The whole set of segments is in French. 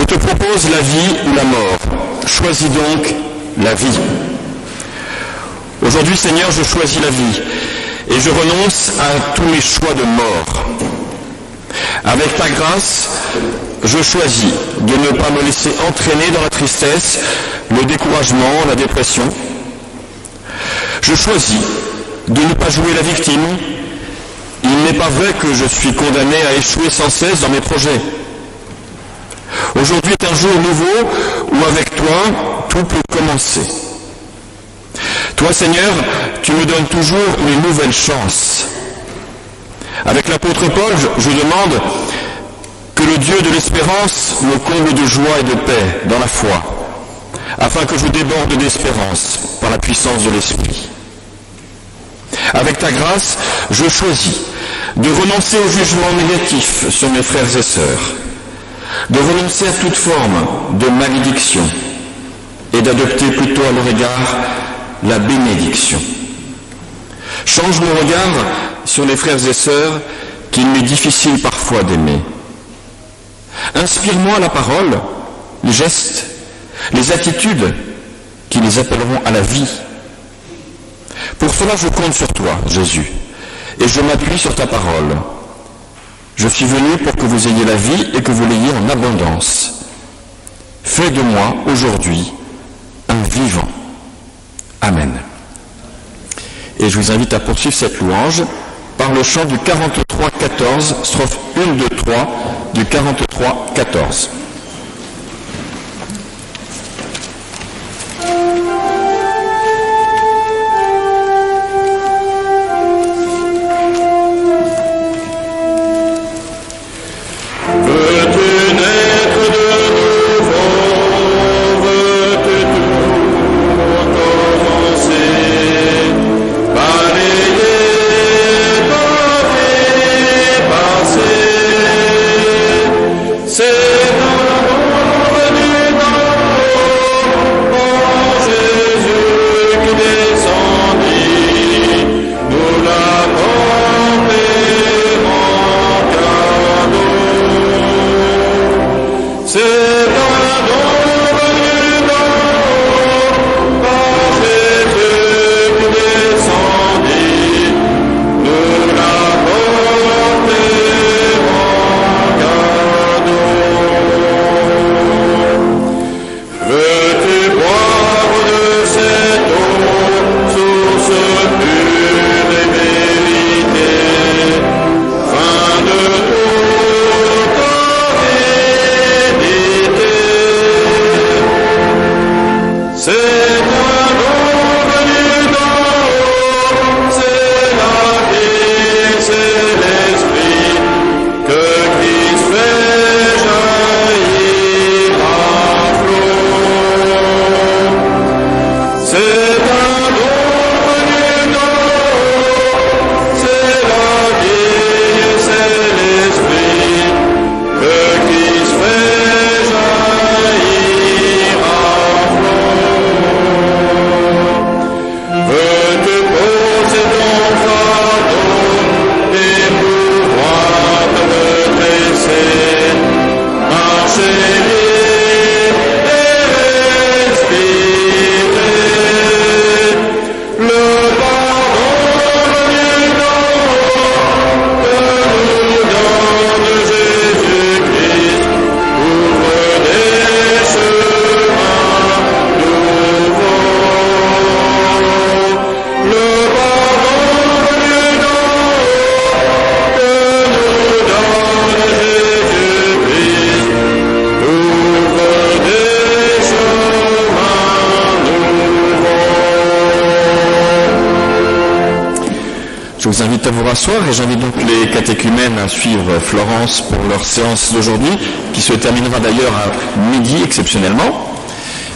te propose la vie ou la mort. Choisis donc la vie. Aujourd'hui, Seigneur, je choisis la vie et je renonce à tous mes choix de mort. Avec ta grâce, je choisis de ne pas me laisser entraîner dans la tristesse, le découragement, la dépression. Je choisis de ne pas jouer la victime. Il n'est pas vrai que je suis condamné à échouer sans cesse dans mes projets. Aujourd'hui est un jour nouveau où avec toi, tout peut commencer. Toi, Seigneur, tu me donnes toujours une nouvelle chance. Avec l'apôtre Paul, je demande que le Dieu de l'espérance me comble de joie et de paix dans la foi, afin que je déborde d'espérance par la puissance de l'Esprit. Avec ta grâce, je choisis de renoncer au jugement négatif sur mes frères et sœurs, de renoncer à toute forme de malédiction et d'adopter plutôt à leur égard la bénédiction. Change mon regard sur les frères et sœurs qu'il m'est difficile parfois d'aimer. Inspire-moi la parole, les gestes, les attitudes qui les appelleront à la vie. Pour cela, je compte sur toi, Jésus, et je m'appuie sur ta parole. Je suis venu pour que vous ayez la vie et que vous l'ayez en abondance. Fais de moi, aujourd'hui, un vivant. Amen. Et je vous invite à poursuivre cette louange par le chant du 43-14, strophe 1, 2, 3, du 43-14. Je vous invite à vous rasseoir et j'invite donc les catéchumènes à suivre Florence pour leur séance d'aujourd'hui, qui se terminera d'ailleurs à midi exceptionnellement.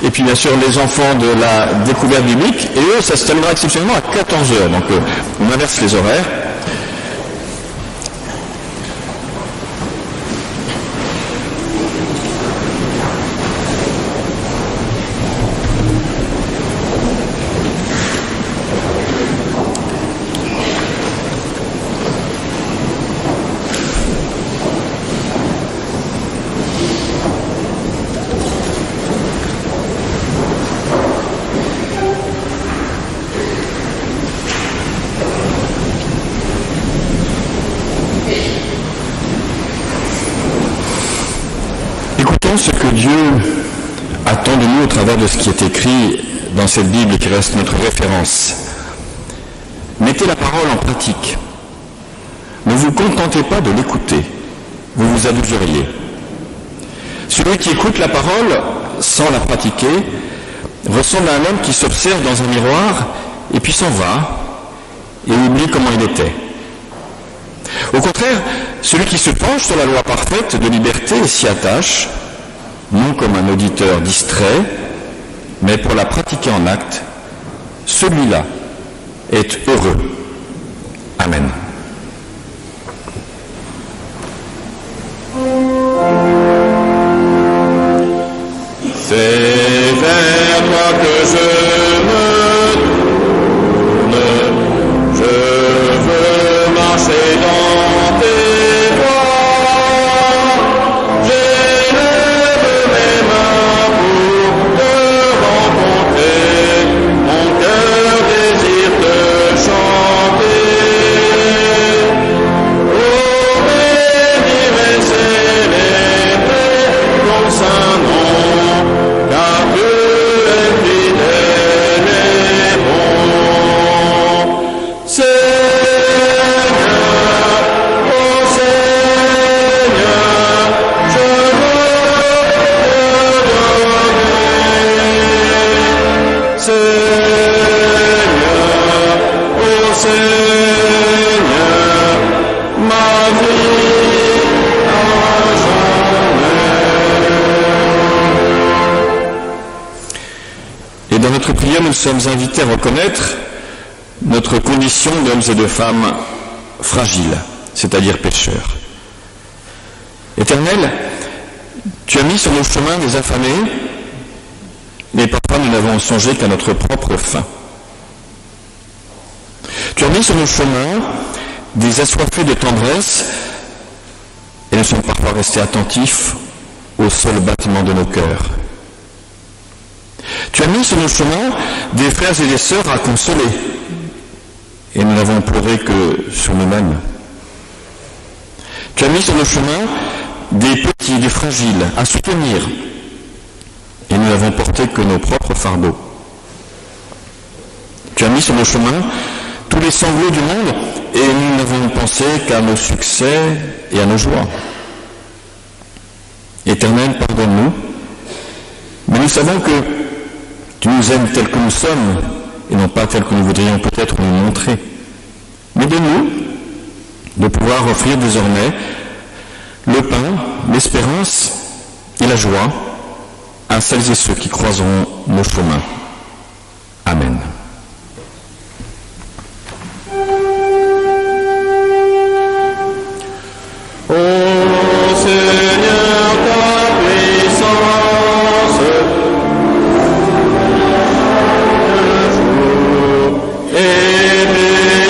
Et puis bien sûr les enfants de la découverte biblique, et eux ça se terminera exceptionnellement à 14h. Donc on inverse les horaires. Méditons ce que Dieu attend de nous au travers de ce qui est écrit dans cette Bible qui reste notre référence. Mettez la parole en pratique. Ne vous contentez pas de l'écouter, vous vous abuseriez. Celui qui écoute la parole sans la pratiquer ressemble à un homme qui s'observe dans un miroir et puis s'en va et oublie comment il était. Au contraire, celui qui se penche sur la loi parfaite de liberté et s'y attache, non comme un auditeur distrait, mais pour la pratiquer en acte, celui-là est heureux. Amen. C'est vers toi que je me tourne, je veux marcher dans tes voies, j'élève mes mains pour te rencontrer, mon cœur désire te chanter. Oh, bénir et célébrer ton saint nom, car Dieu est fidèle et bon. Seigneur, oh Seigneur, je veux te donner. Seigneur, oh Seigneur, ma vie à jamais. Et dans notre prière, nous sommes invités à reconnaître notre condition d'hommes et de femmes fragiles, c'est-à-dire pécheurs. Éternel, tu as mis sur nos chemins des affamés, mais parfois nous n'avons songé qu'à notre propre faim. Tu as mis sur nos chemins des assoiffés de tendresse, et nous sommes parfois restés attentifs au seul battement de nos cœurs. Tu as mis sur nos chemins des frères et des sœurs à consoler, et nous n'avons pleuré que sur nous-mêmes. Tu as mis sur nos chemins des petits, des fragiles à soutenir, et nous n'avons porté que nos propres fardeaux. Tu as mis sur nos chemins tous les sanglots du monde, et nous n'avons pensé qu'à nos succès et à nos joies. Éternel, pardonne-nous, mais nous savons que tu nous aimes tels que nous sommes, et non pas tels que nous voudrions peut-être nous montrer. Mais donne-nous de pouvoir offrir désormais le pain, l'espérance et la joie à celles et ceux qui croiseront nos chemins. Amen. Ô Seigneur, ta puissance, éveillant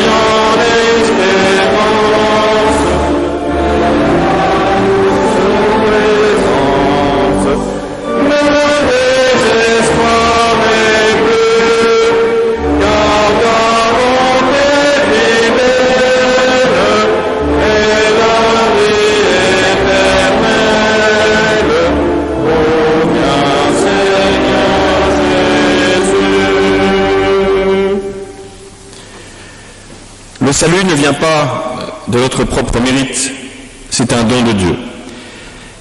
l'espérance, présence, le désespoir est bleu, car ta bonté est fidèle, et la vie éternelle. Ô bien Seigneur Jésus. Le salut ne vient pas de notre propre mérite, c'est un don de Dieu.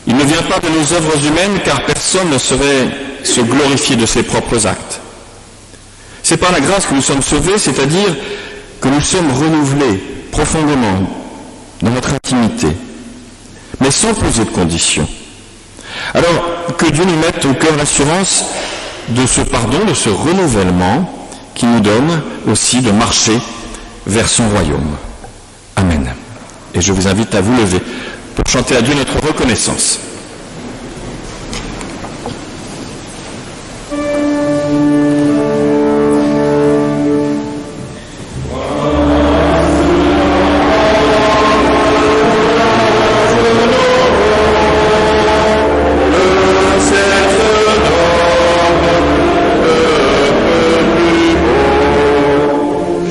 Il ne vient pas de nos œuvres humaines, car personne ne saurait se glorifier de ses propres actes. C'est par la grâce que nous sommes sauvés, c'est-à-dire que nous sommes renouvelés profondément dans notre intimité, mais sans poser de conditions. Alors que Dieu nous mette au cœur l'assurance de ce pardon, de ce renouvellement qui nous donne aussi de marcher vers son royaume. Amen. Et je vous invite à vous lever pour chanter à Dieu notre reconnaissance.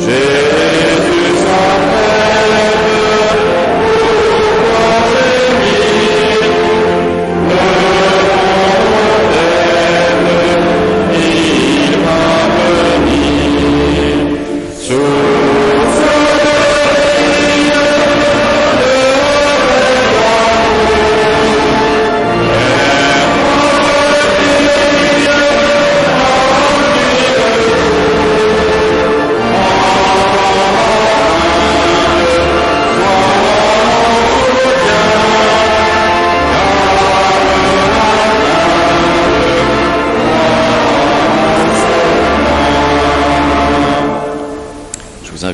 Jésus s'appelle,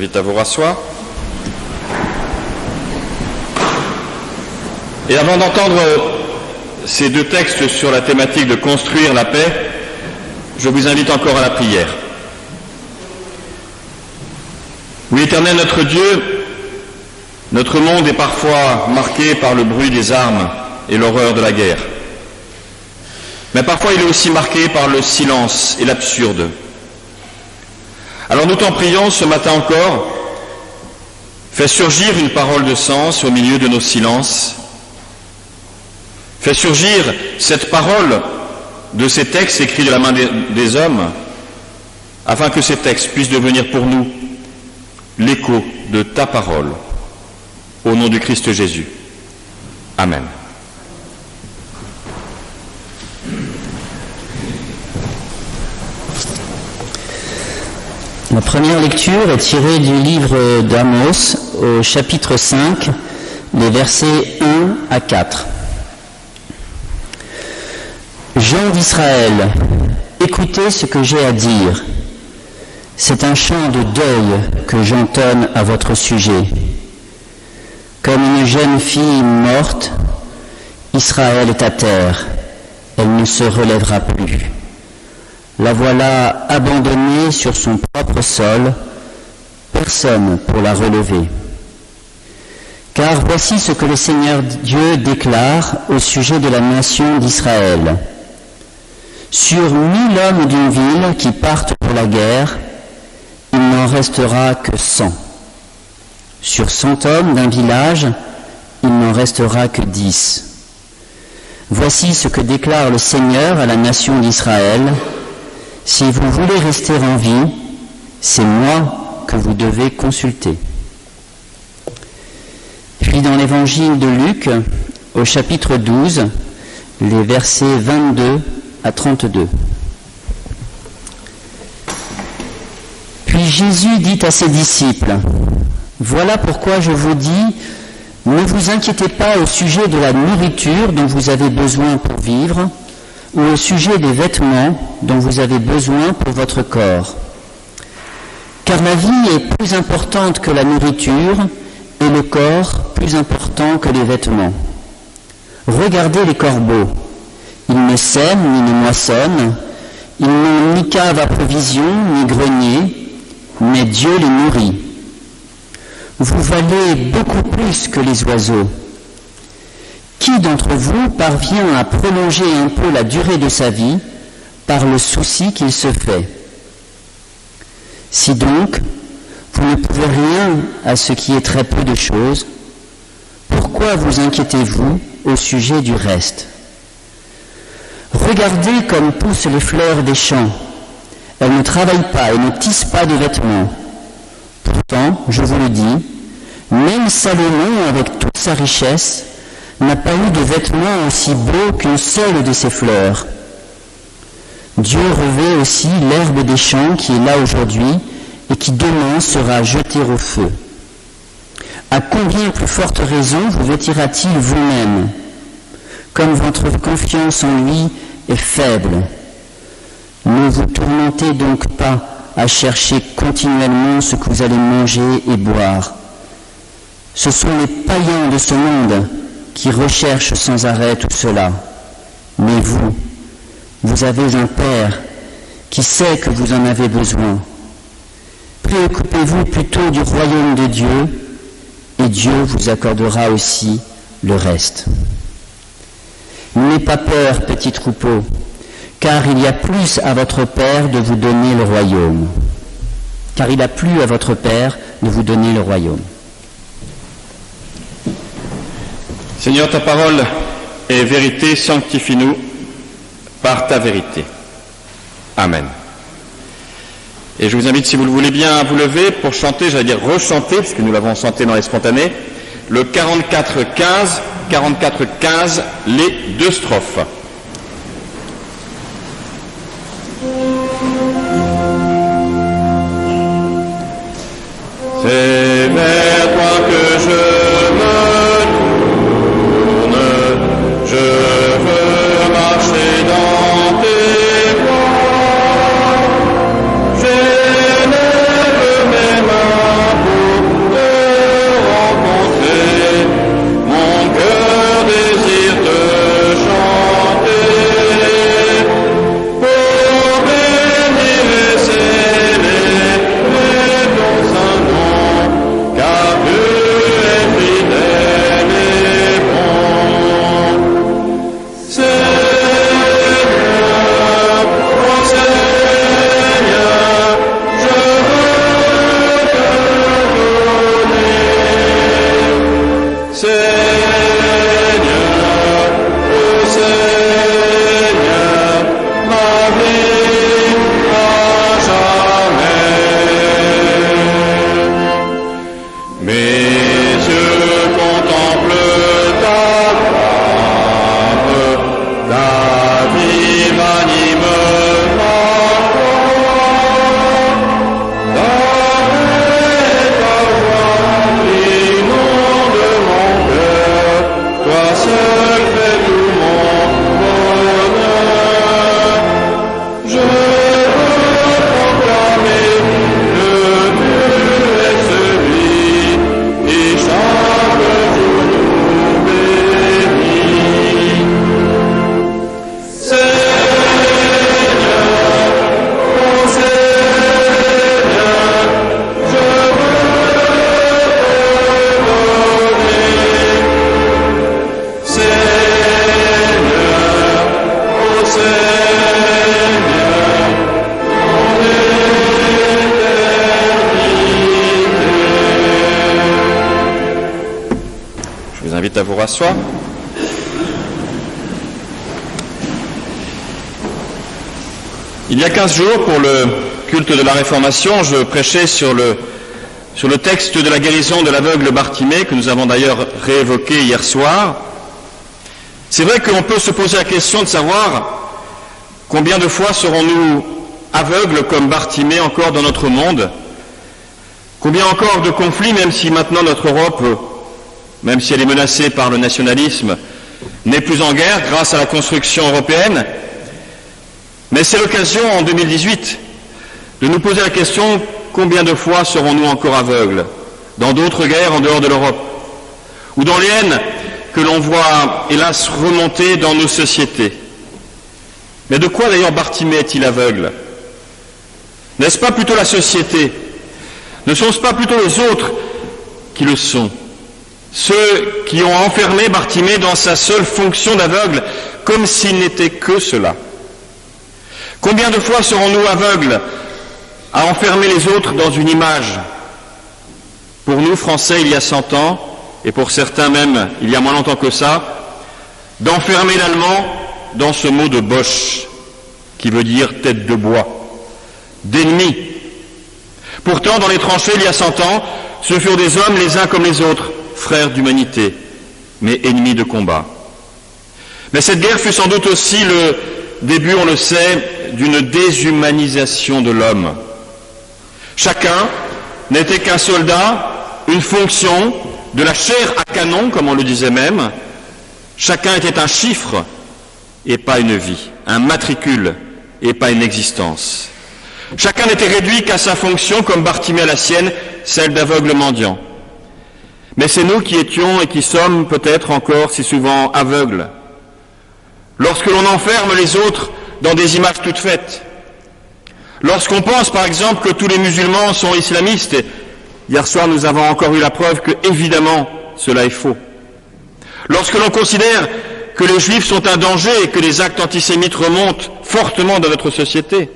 invite à vous rasseoir. Et avant d'entendre ces deux textes sur la thématique de construire la paix, je vous invite encore à la prière. Oui, Éternel notre Dieu, notre monde est parfois marqué par le bruit des armes et l'horreur de la guerre. Mais parfois il est aussi marqué par le silence et l'absurde. Alors nous t'en prions ce matin encore, fais surgir une parole de sens au milieu de nos silences. Fais surgir cette parole de ces textes écrits de la main des hommes, afin que ces textes puissent devenir pour nous l'écho de ta parole. Au nom du Christ Jésus. Amen. La première lecture est tirée du livre d'Amos au chapitre 5, les versets 1 à 4. Gens d'Israël, écoutez ce que j'ai à dire. C'est un chant de deuil que j'entonne à votre sujet. Comme une jeune fille morte, Israël est à terre, elle ne se relèvera plus. La voilà abandonnée sur son propre sol, personne pour la relever. Car voici ce que le Seigneur Dieu déclare au sujet de la nation d'Israël. Sur 1000 hommes d'une ville qui partent pour la guerre, il n'en restera que 100. Sur 100 hommes d'un village, il n'en restera que 10. Voici ce que déclare le Seigneur à la nation d'Israël. Si vous voulez rester en vie, c'est moi que vous devez consulter. Puis dans l'évangile de Luc, au chapitre 12, les versets 22 à 32. Puis Jésus dit à ses disciples, « Voilà pourquoi je vous dis, ne vous inquiétez pas au sujet de la nourriture dont vous avez besoin pour vivre, ou au sujet des vêtements dont vous avez besoin pour votre corps. Car la vie est plus importante que la nourriture, et le corps plus important que les vêtements. Regardez les corbeaux. Ils ne sèment ni ne moissonnent, ils n'ont ni cave à provisions, ni grenier, mais Dieu les nourrit. Vous valez beaucoup plus que les oiseaux. Qui d'entre vous parvient à prolonger un peu la durée de sa vie par le souci qu'il se fait? Si donc, vous ne pouvez rien à ce qui est très peu de choses, pourquoi vous inquiétez-vous au sujet du reste? Regardez comme poussent les fleurs des champs. Elles ne travaillent pas et ne tissent pas de vêtements. Pourtant, je vous le dis, même Salomon, avec toute sa richesse, n'a pas eu de vêtements aussi beaux qu'une seule de ses fleurs. Dieu revêt aussi l'herbe des champs qui est là aujourd'hui et qui demain sera jetée au feu. À combien plus forte raison vous vêtira-t-il vous-même, comme votre confiance en lui est faible? Ne vous tourmentez donc pas à chercher continuellement ce que vous allez manger et boire. Ce sont les païens de ce monde qui recherchent sans arrêt tout cela. Mais vous avez un Père qui sait que vous en avez besoin. Préoccupez-vous plutôt du royaume de Dieu, et Dieu vous accordera aussi le reste. N'ayez pas peur, petit troupeau, car il y a plus à votre Père de vous donner le royaume. Car il a plu à votre Père de vous donner le royaume. Seigneur, ta parole est vérité, sanctifie-nous par ta vérité. Amen. Et je vous invite, si vous le voulez bien, à vous lever pour chanter, j'allais dire rechanter, puisque nous l'avons chanté dans les spontanés, le 44-15, les deux strophes. C'est vers toi que je me tourne, je veux marcher dans tes voies, j'élève mes mains s'asseoir. Il y a 15 jours, pour le culte de la Réformation, je prêchais sur le texte de la guérison de l'aveugle Bartimée, que nous avons d'ailleurs réévoqué hier soir. C'est vrai qu'on peut se poser la question de savoir combien de fois serons-nous aveugles comme Bartimée encore dans notre monde. Combien encore de conflits, même si maintenant notre Europe, même si elle est menacée par le nationalisme, n'est plus en guerre grâce à la construction européenne. Mais c'est l'occasion en 2018 de nous poser la question: combien de fois serons-nous encore aveugles dans d'autres guerres en dehors de l'Europe, ou dans les haines que l'on voit hélas remonter dans nos sociétés? Mais de quoi d'ailleurs Bartimée est-il aveugle? N'est-ce pas plutôt la société? Ne sont-ce pas plutôt les autres qui le sont? Ceux qui ont enfermé Bartimée dans sa seule fonction d'aveugle, comme s'il n'était que cela. Combien de fois serons-nous aveugles à enfermer les autres dans une image? Pour nous, Français, il y a 100 ans, et pour certains même, il y a moins longtemps que ça, d'enfermer l'allemand dans ce mot de Bosch, qui veut dire tête de bois, d'ennemi. Pourtant, dans les tranchées, il y a 100 ans, ce furent des hommes les uns comme les autres, frères d'humanité, mais ennemis de combat. Mais cette guerre fut sans doute aussi le début, on le sait, d'une déshumanisation de l'homme. Chacun n'était qu'un soldat, une fonction, de la chair à canon, comme on le disait même. Chacun était un chiffre et pas une vie, un matricule et pas une existence. Chacun n'était réduit qu'à sa fonction, comme Bartimée à la sienne, celle d'aveugle mendiant. Mais c'est nous qui étions et qui sommes peut-être encore si souvent aveugles. Lorsque l'on enferme les autres dans des images toutes faites, lorsqu'on pense par exemple que tous les musulmans sont islamistes, hier soir nous avons encore eu la preuve que évidemment cela est faux. Lorsque l'on considère que les juifs sont un danger et que les actes antisémites remontent fortement dans notre société,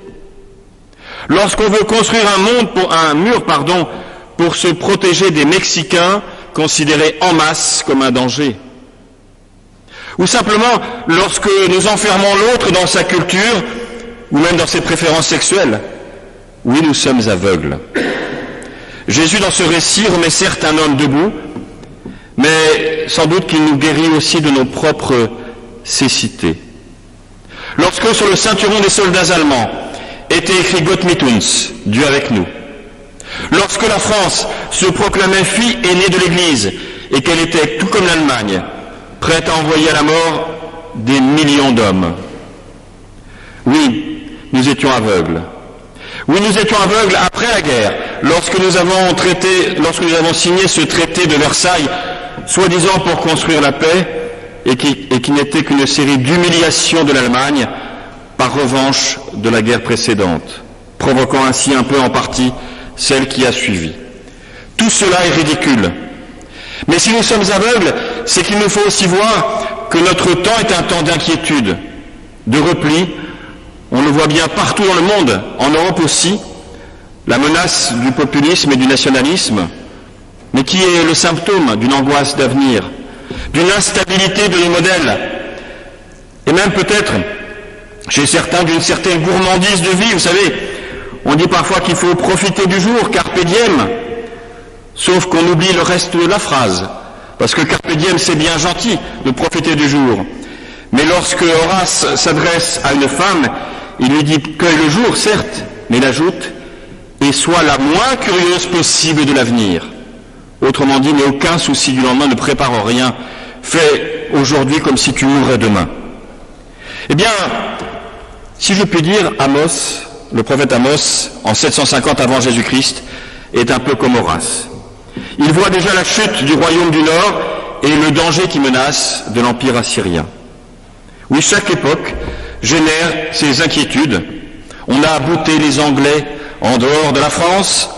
lorsqu'on veut construire un mur pour se protéger des Mexicains considérés en masse comme un danger, ou simplement lorsque nous enfermons l'autre dans sa culture ou même dans ses préférences sexuelles, oui, nous sommes aveugles. Jésus, dans ce récit, remet certes un homme debout, mais sans doute qu'il nous guérit aussi de nos propres cécités. Lorsque sur le ceinturon des soldats allemands était écrit Gott mit uns, Dieu avec nous, lorsque la France se proclamait fille aînée de l'Église et qu'elle était, tout comme l'Allemagne, prête à envoyer à la mort des millions d'hommes, oui, nous étions aveugles. Oui, nous étions aveugles après la guerre, lorsque nous avons signé ce traité de Versailles, soi-disant pour construire la paix, et qui n'était qu'une série d'humiliations de l'Allemagne par revanche de la guerre précédente, provoquant ainsi un peu en partie celle qui a suivi. Tout cela est ridicule. Mais si nous sommes aveugles, c'est qu'il nous faut aussi voir que notre temps est un temps d'inquiétude, de repli. On le voit bien partout dans le monde, en Europe aussi, la menace du populisme et du nationalisme, mais qui est le symptôme d'une angoisse d'avenir, d'une instabilité de nos modèles, et même peut-être, chez certains, d'une certaine gourmandise de vie. Vous savez, on dit parfois qu'il faut profiter du jour, carpe diem, sauf qu'on oublie le reste de la phrase, parce que carpe diem, c'est bien gentil de profiter du jour. Mais lorsque Horace s'adresse à une femme, il lui dit cueille le jour, certes, mais il ajoute et sois la moins curieuse possible de l'avenir. Autrement dit, n'aie aucun souci du lendemain, ne prépare rien. Fais aujourd'hui comme si tu mourrais demain. Eh bien, si je puis dire, Amos, le prophète Amos, en 750 avant Jésus-Christ, est un peu comme Horace. Il voit déjà la chute du royaume du Nord et le danger qui menace de l'empire assyrien. Oui, chaque époque génère ses inquiétudes. On a bouté les Anglais en dehors de la France,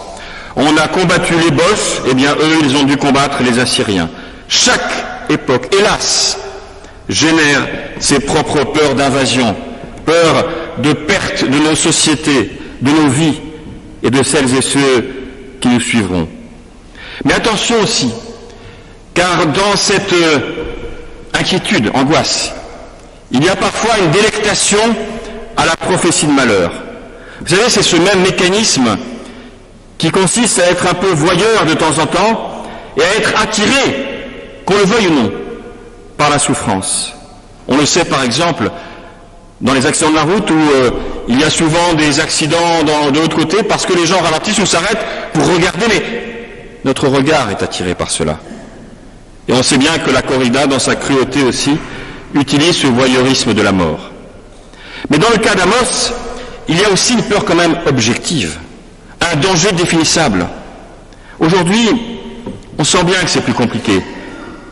on a combattu les Boches, eh bien eux, ils ont dû combattre les Assyriens. Chaque époque, hélas, génère ses propres peurs d'invasion, peurs de perte de nos sociétés, de nos vies et de celles et ceux qui nous suivront. Mais attention aussi, car dans cette inquiétude, angoisse. Il y a parfois une délectation à la prophétie de malheur. Vous savez, c'est ce même mécanisme qui consiste à être un peu voyeur de temps en temps et à être attiré, qu'on le veuille ou non, par la souffrance. On le sait par exemple dans les accidents de la route où il y a souvent des accidents de l'autre côté parce que les gens ralentissent ou s'arrêtent pour regarder, mais notre regard est attiré par cela. Et on sait bien que la corrida, dans sa cruauté aussi, utilise ce voyeurisme de la mort. Mais dans le cas d'Amos, il y a aussi une peur quand même objective, un danger définissable. Aujourd'hui, on sent bien que c'est plus compliqué.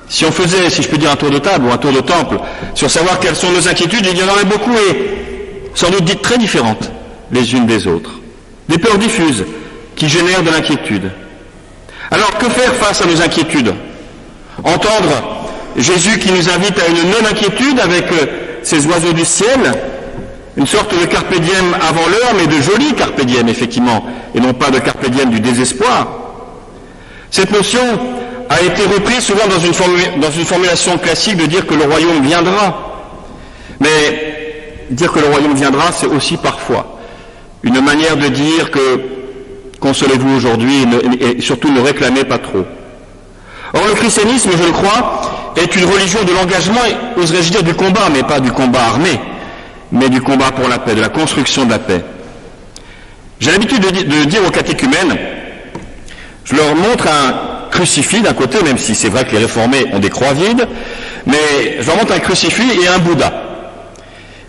Si on faisait, si je peux dire, un tour de table ou un tour de temple, sur savoir quelles sont nos inquiétudes, il y en aurait beaucoup et sans doute dites très différentes les unes des autres. Des peurs diffuses qui génèrent de l'inquiétude. Alors que faire face à nos inquiétudes? Entendre Jésus qui nous invite à une non-inquiétude avec ces oiseaux du ciel, une sorte de carpe diem avant l'heure, mais de joli carpe diem, effectivement, et non pas de carpe diem du désespoir. Cette notion a été reprise souvent dans une formulation classique de dire que le royaume viendra. Mais dire que le royaume viendra, c'est aussi parfois une manière de dire que consolez-vous aujourd'hui et surtout ne réclamez pas trop. Or, le christianisme, je le crois, est une religion de l'engagement et, oserais-je dire, du combat, mais pas du combat armé, mais du combat pour la paix, de la construction de la paix. J'ai l'habitude de dire aux catéchumènes, je leur montre un crucifix d'un côté, même si c'est vrai que les réformés ont des croix vides, mais je leur montre un crucifix et un Bouddha.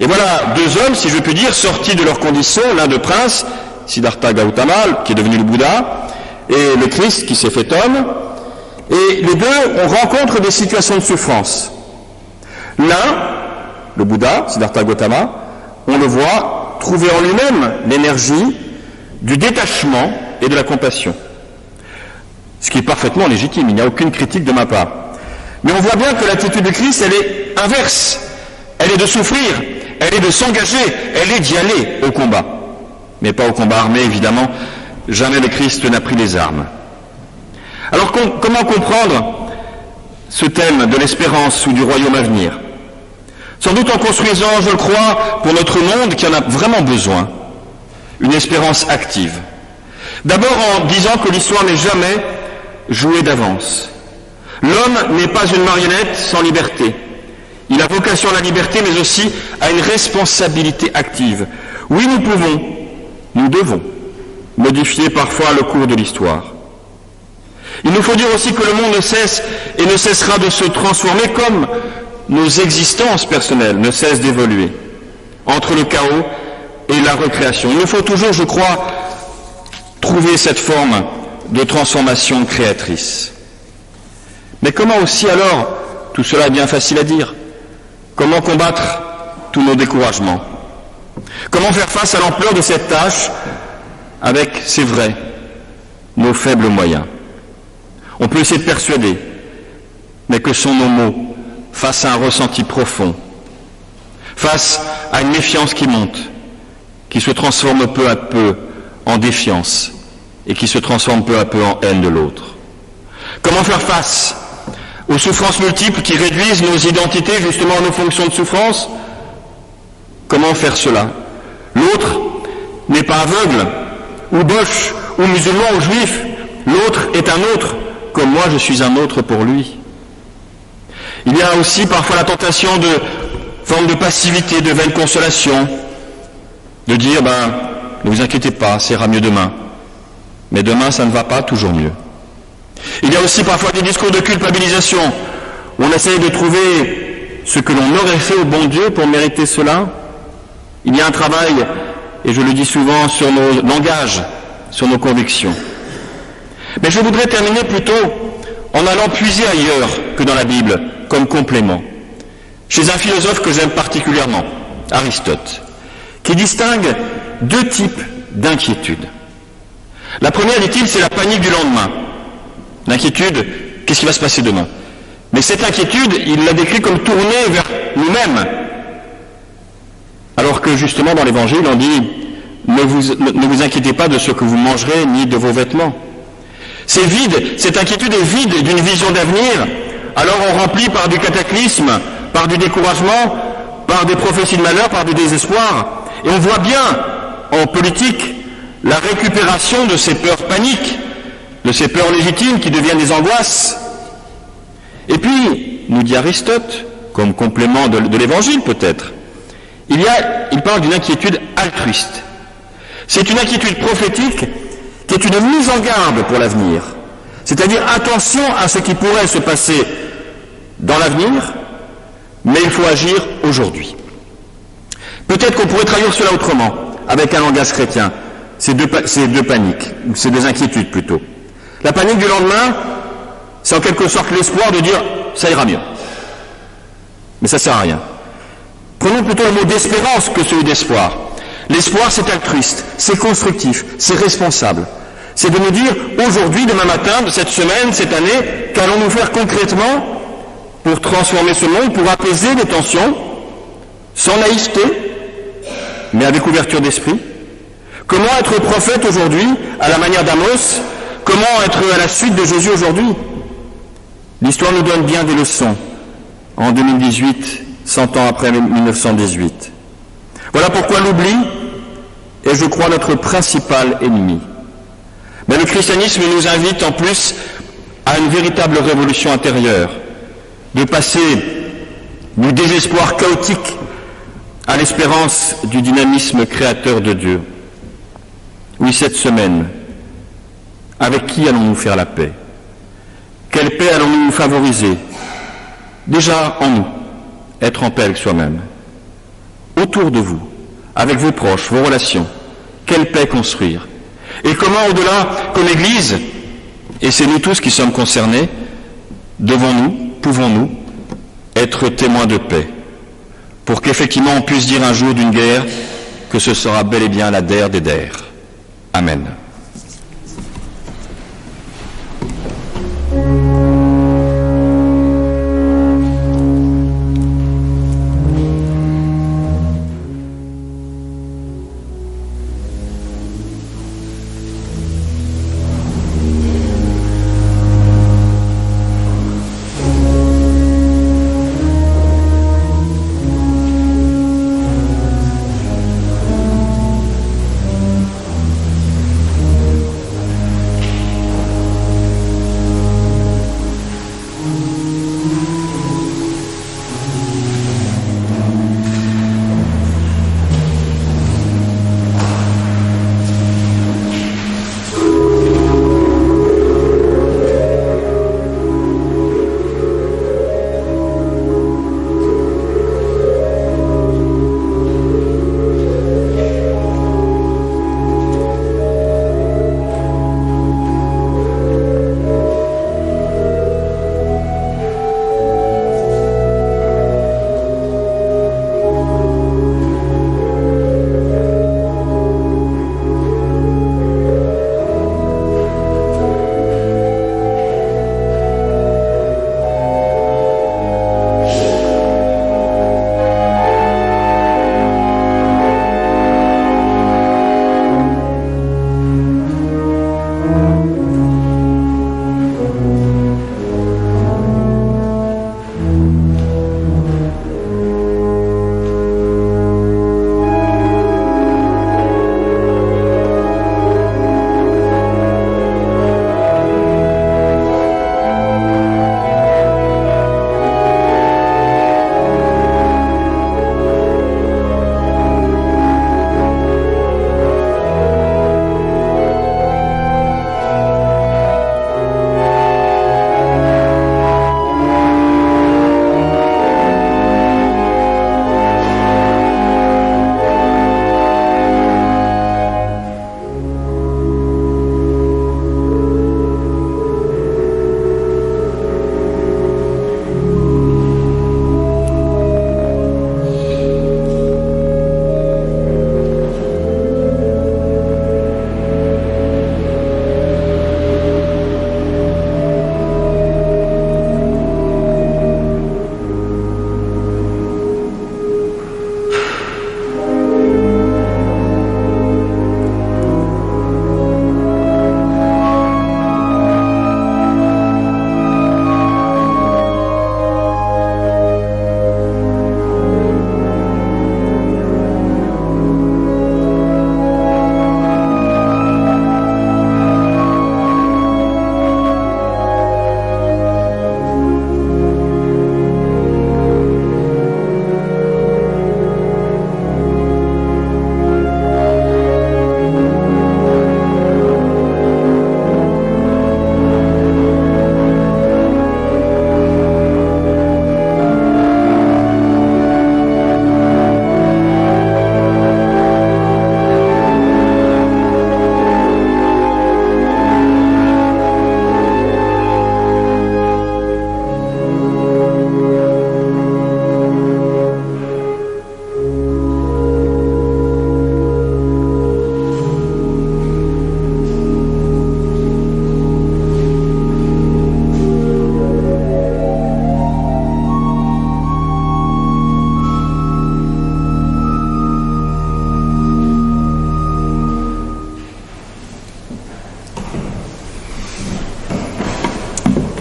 Et voilà deux hommes, si je puis dire, sortis de leur condition, l'un de prince, Siddhartha Gautama, qui est devenu le Bouddha, et le Christ qui s'est fait homme, et les deux, on rencontre des situations de souffrance. L'un, le Bouddha, Siddhartha Gautama, on le voit trouver en lui-même l'énergie du détachement et de la compassion. Ce qui est parfaitement légitime, il n'y a aucune critique de ma part. Mais on voit bien que l'attitude du Christ, elle est inverse. Elle est de souffrir, elle est de s'engager, elle est d'y aller au combat. Mais pas au combat armé, évidemment. Jamais le Christ n'a pris les armes. Alors comment comprendre ce thème de l'espérance ou du royaume à venir? Sans doute en construisant, je le crois, pour notre monde qui en a vraiment besoin, une espérance active. D'abord en disant que l'histoire n'est jamais jouée d'avance. L'homme n'est pas une marionnette sans liberté. Il a vocation à la liberté, mais aussi à une responsabilité active. Oui, nous pouvons, nous devons modifier parfois le cours de l'histoire. Il nous faut dire aussi que le monde ne cesse et ne cessera de se transformer comme nos existences personnelles ne cessent d'évoluer entre le chaos et la recréation. Il nous faut toujours, je crois, trouver cette forme de transformation créatrice. Mais comment aussi alors, tout cela est bien facile à dire, comment combattre tous nos découragements? Comment faire face à l'ampleur de cette tâche avec, c'est vrai, nos faibles moyens? On peut essayer de persuader, mais que sont nos mots face à un ressenti profond, face à une méfiance qui monte, qui se transforme peu à peu en défiance et qui se transforme peu à peu en haine de l'autre? Comment faire face aux souffrances multiples qui réduisent nos identités justement à nos fonctions de souffrance? Comment faire cela? L'autre n'est pas aveugle, ou boche, ou musulman, ou juif. L'autre est un autre, comme moi je suis un autre pour lui. Il y a aussi parfois la tentation de forme de passivité, de vaine consolation, de dire, ne vous inquiétez pas, ça ira mieux demain. Mais demain, ça ne va pas toujours mieux. Il y a aussi parfois des discours de culpabilisation, où on essaye de trouver ce que l'on aurait fait au bon Dieu pour mériter cela. Il y a un travail, et je le dis souvent, sur nos langages, sur nos convictions. Mais je voudrais terminer plutôt en allant puiser ailleurs que dans la Bible, comme complément, chez un philosophe que j'aime particulièrement, Aristote, qui distingue deux types d'inquiétude. La première, dit-il, c'est la panique du lendemain. L'inquiétude, qu'est-ce qui va se passer demain? Mais cette inquiétude, il la décrit comme tournée vers nous-mêmes. Alors que justement dans l'Évangile, on dit ne vous inquiétez pas de ce que vous mangerez, ni de vos vêtements. C'est vide, cette inquiétude est vide d'une vision d'avenir alors on remplit par du cataclysme, par du découragement, par des prophéties de malheur, par du désespoir. Et on voit bien en politique la récupération de ces peurs paniques, de ces peurs légitimes qui deviennent des angoisses. Et puis, nous dit Aristote, comme complément de l'Évangile peut-être, il parle d'une inquiétude altruiste. C'est une inquiétude prophétique qui est une mise en garde pour l'avenir. C'est-à-dire attention à ce qui pourrait se passer dans l'avenir, mais il faut agir aujourd'hui. Peut-être qu'on pourrait traduire cela autrement, avec un langage chrétien. Ces deux paniques, ou ces deux inquiétudes plutôt. La panique du lendemain, c'est en quelque sorte l'espoir de dire « ça ira mieux ». Mais ça ne sert à rien. Prenons plutôt le mot d'espérance que celui d'espoir. L'espoir, c'est altruiste, c'est constructif, c'est responsable. C'est de nous dire, aujourd'hui, demain matin, de cette semaine, cette année, qu'allons-nous faire concrètement pour transformer ce monde, pour apaiser les tensions, sans naïveté, mais avec ouverture d'esprit. Comment être prophète aujourd'hui, à la manière d'Amos? Comment être à la suite de Jésus aujourd'hui? L'histoire nous donne bien des leçons. En 2018, 100 ans après 1918. Voilà pourquoi l'oubli est, je crois, notre principal ennemi. Mais le christianisme nous invite en plus à une véritable révolution intérieure, de passer du désespoir chaotique à l'espérance du dynamisme créateur de Dieu. Oui, cette semaine, avec qui allons-nous faire la paix? Quelle paix allons-nous favoriser? Déjà en nous, être en paix avec soi-même. Autour de vous, avec vos proches, vos relations, quelle paix construire? Et comment, au-delà, comme Église, et c'est nous tous qui sommes concernés, devons-nous, pouvons-nous être témoins de paix, pour qu'effectivement on puisse dire un jour d'une guerre que ce sera bel et bien la der des der. Amen.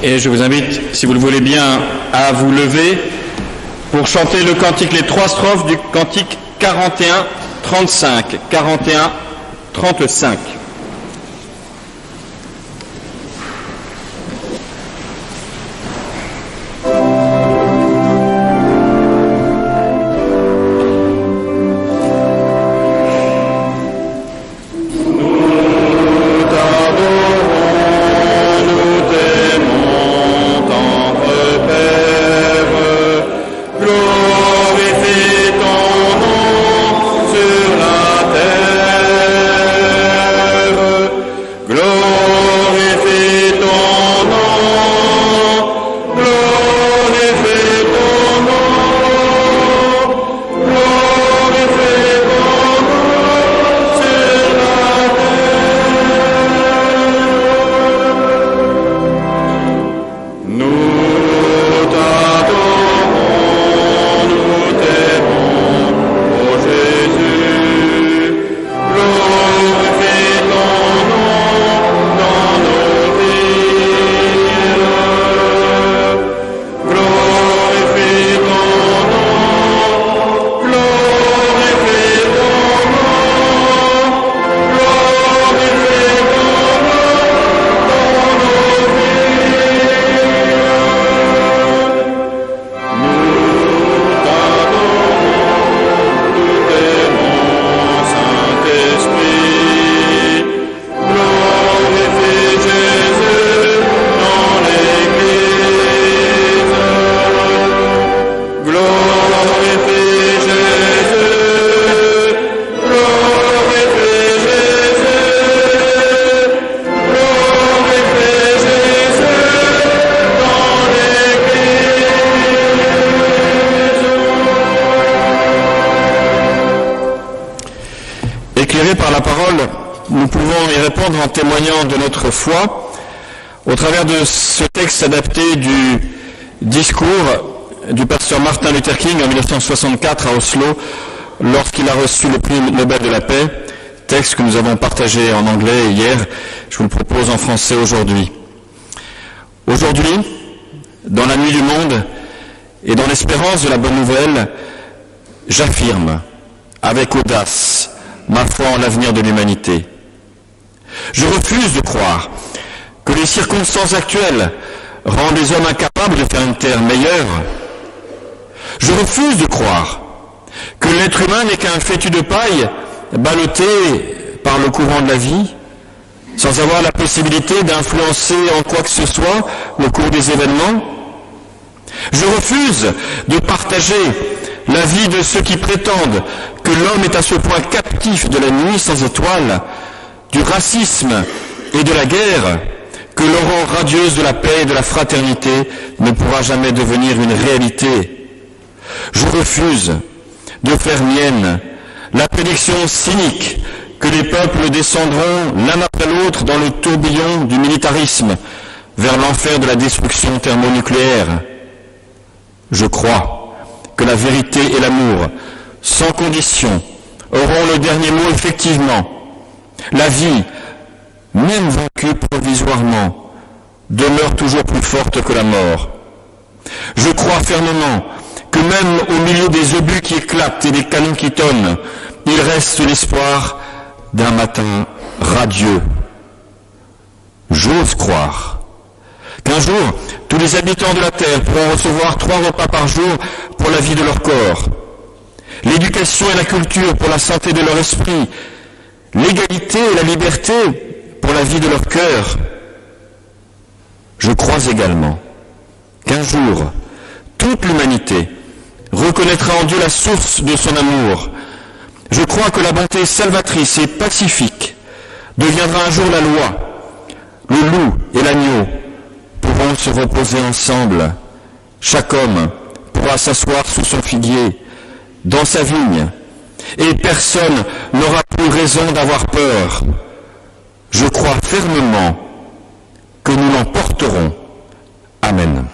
Et je vous invite, si vous le voulez bien, à vous lever pour chanter le cantique, les 3 strophes du cantique 41-35. 41-35. Par la parole, nous pouvons y répondre en témoignant de notre foi au travers de ce texte adapté du discours du pasteur Martin Luther King en 1964 à Oslo lorsqu'il a reçu le prix Nobel de la paix, texte que nous avons partagé en anglais hier. Je vous le propose en français aujourd'hui. Aujourd'hui, dans la nuit du monde et dans l'espérance de la bonne nouvelle, j'affirme avec audace ma foi en l'avenir de l'humanité. Je refuse de croire que les circonstances actuelles rendent les hommes incapables de faire une terre meilleure. Je refuse de croire que l'être humain n'est qu'un fétu de paille ballotté par le courant de la vie, sans avoir la possibilité d'influencer en quoi que ce soit le cours des événements. Je refuse de partager l'avis de ceux qui prétendent que l'homme est à ce point captif de la nuit sans étoiles, du racisme et de la guerre, que l'aurore radieuse de la paix et de la fraternité ne pourra jamais devenir une réalité. Je refuse de faire mienne la prédiction cynique que les peuples descendront l'un après l'autre dans le tourbillon du militarisme vers l'enfer de la destruction thermonucléaire. Je crois que la vérité et l'amour, sans condition, auront le dernier mot effectivement. La vie, même vaincue provisoirement, demeure toujours plus forte que la mort. Je crois fermement que même au milieu des obus qui éclatent et des canons qui tonnent, il reste l'espoir d'un matin radieux. J'ose croire qu'un jour, tous les habitants de la Terre pourront recevoir 3 repas par jour pour la vie de leur corps, l'éducation et la culture pour la santé de leur esprit, l'égalité et la liberté pour la vie de leur cœur. Je crois également qu'un jour, toute l'humanité reconnaîtra en Dieu la source de son amour. Je crois que la bonté salvatrice et pacifique deviendra un jour la loi. Le loup et l'agneau pourront se reposer ensemble. Chaque homme pourra s'asseoir sous son figuier, dans sa vigne, et personne n'aura plus raison d'avoir peur. Je crois fermement que nous l'emporterons. Amen.